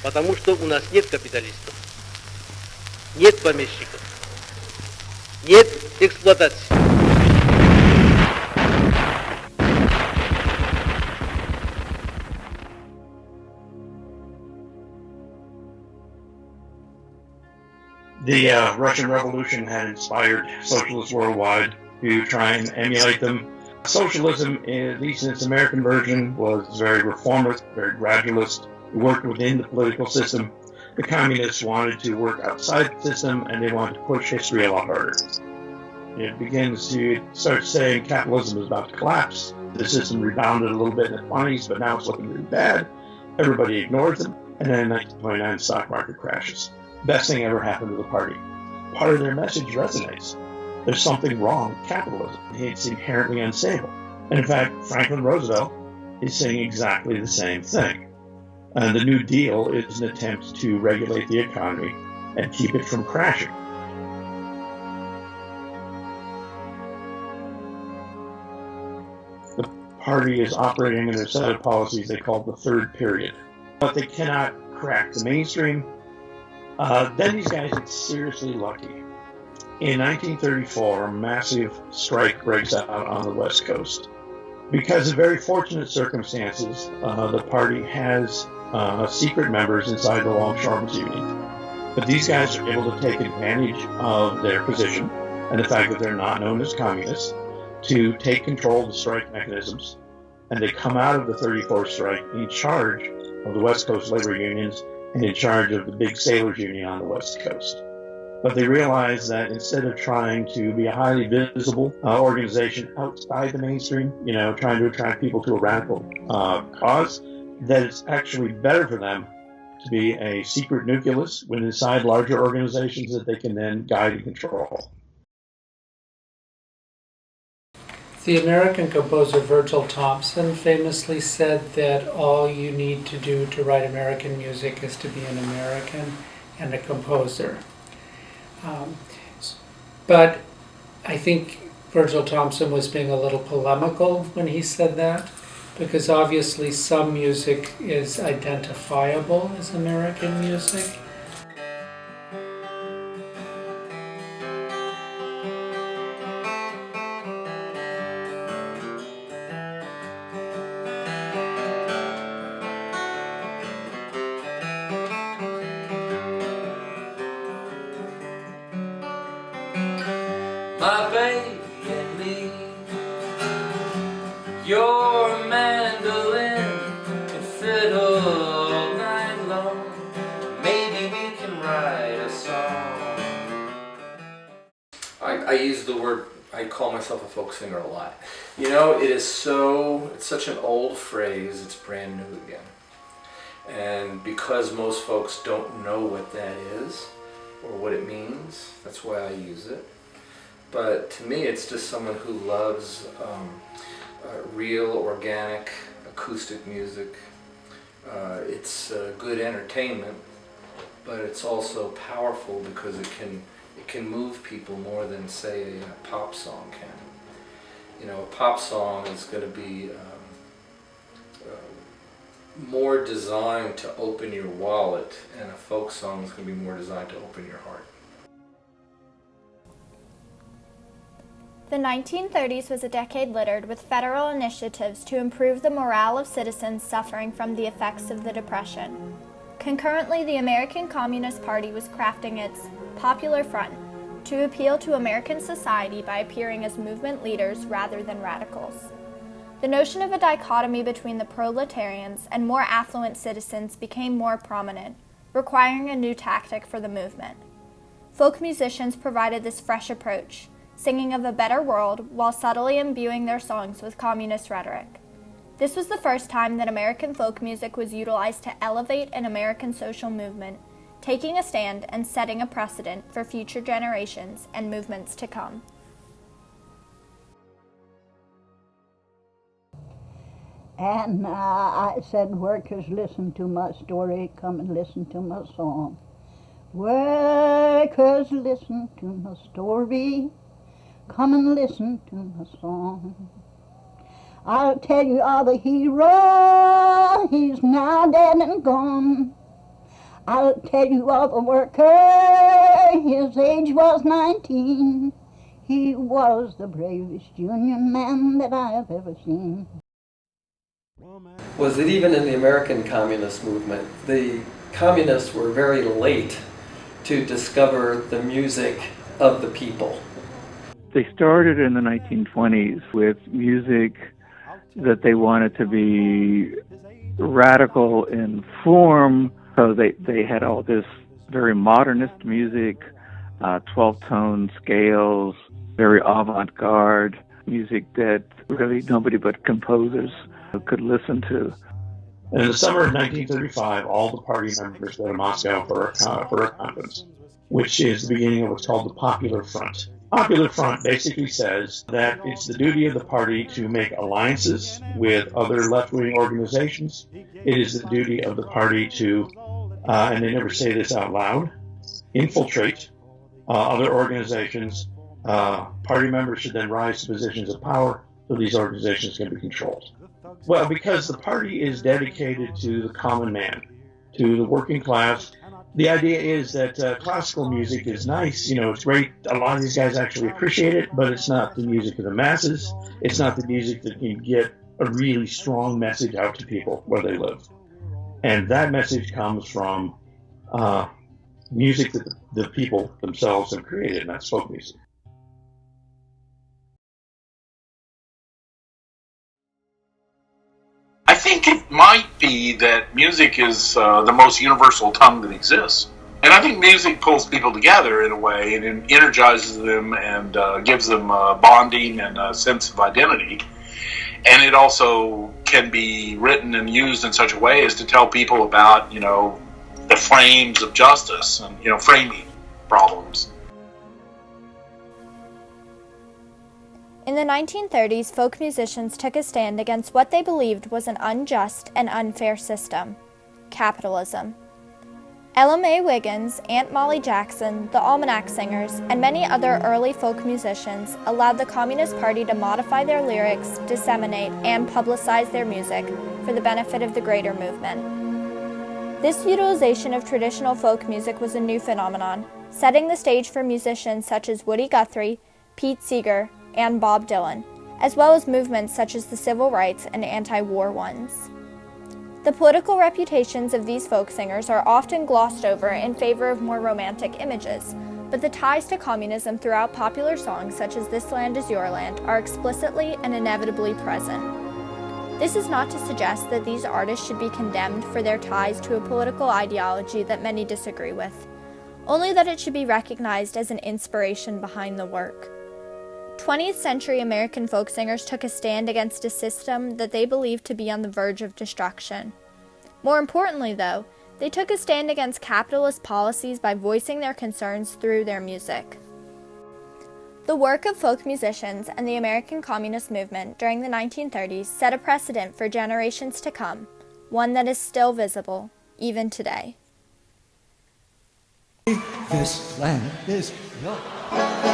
Потому что у нас нет капиталистов, нет помещиков, нет эксплуатации. The Russian Revolution had inspired socialists worldwide to try and emulate them. Socialism, at least in its American version, was very reformist, very gradualist. It worked within the political system. The communists wanted to work outside the system, and they wanted to push history a lot harder. It starts saying capitalism is about to collapse. The system rebounded a little bit in the 20s, but now it's looking really bad. Everybody ignores them, and then in 1929, the stock market crashes. Best thing ever happened to the party. Part of their message resonates. There's something wrong with capitalism. It's inherently unstable. And in fact, Franklin Roosevelt is saying exactly the same thing. And the New Deal is an attempt to regulate the economy and keep it from crashing. The party is operating under a set of policies they call the third period. But they cannot crack the mainstream. Then these guys get seriously lucky. In 1934, a massive strike breaks out on the West Coast. Because of very fortunate circumstances, the party has secret members inside the Longshoremen's Union. But these guys are able to take advantage of their position and the fact that they're not known as communists to take control of the strike mechanisms. And they come out of the 34 strike in charge of the West Coast labor unions and in charge of the big sailors union on the West Coast. But they realize that instead of trying to be a highly visible organization outside the mainstream, trying to attract people to a radical cause, that it's actually better for them to be a secret nucleus when inside larger organizations that they can then guide and control. The American composer Virgil Thompson famously said that all you need to do to write American music is to be an American and a composer. But I think Virgil Thompson was being a little polemical when he said that, because obviously some music is identifiable as American music. My baby and me, your mandolin and fiddle all night long. Maybe we can write a song. I use the word, I call myself a folk singer a lot. It's such an old phrase, it's brand new again. And because most folks don't know what that is or what it means, that's why I use it. But to me, it's just someone who loves real, organic, acoustic music. It's good entertainment, but it's also powerful because it can move people more than, say, a pop song can. A pop song is going to be more designed to open your wallet, and a folk song is going to be more designed to open your heart. The 1930s was a decade littered with federal initiatives to improve the morale of citizens suffering from the effects of the Depression. Concurrently, the American Communist Party was crafting its Popular Front to appeal to American society by appearing as movement leaders rather than radicals. The notion of a dichotomy between the proletarians and more affluent citizens became more prominent, requiring a new tactic for the movement. Folk musicians provided this fresh approach, singing of a better world while subtly imbuing their songs with communist rhetoric. This was the first time that American folk music was utilized to elevate an American social movement, taking a stand and setting a precedent for future generations and movements to come. And I said, workers, listen to my story, come and listen to my song. Workers, listen to my story, come and listen to my song. I'll tell you of a hero, he's now dead and gone. I'll tell you of a worker, his age was 19. He was the bravest Union man that I have ever seen. Was that even in the American communist movement, the communists were very late to discover the music of the people. They started in the 1920s with music that they wanted to be radical in form. So they had all this very modernist music, 12-tone scales, very avant-garde music that really nobody but composers could listen to. In the summer of 1935, all the party members go to Moscow for a conference, which is the beginning of what's called the Popular Front. Popular Front basically says that it's the duty of the party to make alliances with other left-wing organizations. It is the duty of the party to, and they never say this out loud, infiltrate other organizations. Party members should then rise to positions of power so these organizations can be controlled. Well, because the party is dedicated to the common man, to the working class. The idea is that classical music is nice, it's great. A lot of these guys actually appreciate it, but it's not the music of the masses. It's not the music that can get a really strong message out to people where they live. And that message comes from music that the people themselves have created, and that's folk music. I think it might be that music is the most universal tongue that exists. And I think music pulls people together in a way and it energizes them and gives them bonding and a sense of identity. And it also can be written and used in such a way as to tell people about, the frames of justice and, framing problems. In the 1930s, folk musicians took a stand against what they believed was an unjust and unfair system: capitalism. Ella Mae Wiggins, Aunt Molly Jackson, the Almanac Singers, and many other early folk musicians allowed the Communist Party to modify their lyrics, disseminate, and publicize their music for the benefit of the greater movement. This utilization of traditional folk music was a new phenomenon, setting the stage for musicians such as Woody Guthrie, Pete Seeger, and Bob Dylan, as well as movements such as the civil rights and anti-war ones. The political reputations of these folk singers are often glossed over in favor of more romantic images, but the ties to communism throughout popular songs such as This Land Is Your Land are explicitly and inevitably present. This is not to suggest that these artists should be condemned for their ties to a political ideology that many disagree with, only that it should be recognized as an inspiration behind the work. 20th century American folk singers took a stand against a system that they believed to be on the verge of destruction. More importantly, though, they took a stand against capitalist policies by voicing their concerns through their music. The work of folk musicians and the American Communist movement during the 1930s set a precedent for generations to come, one that is still visible, even today. This land is yours.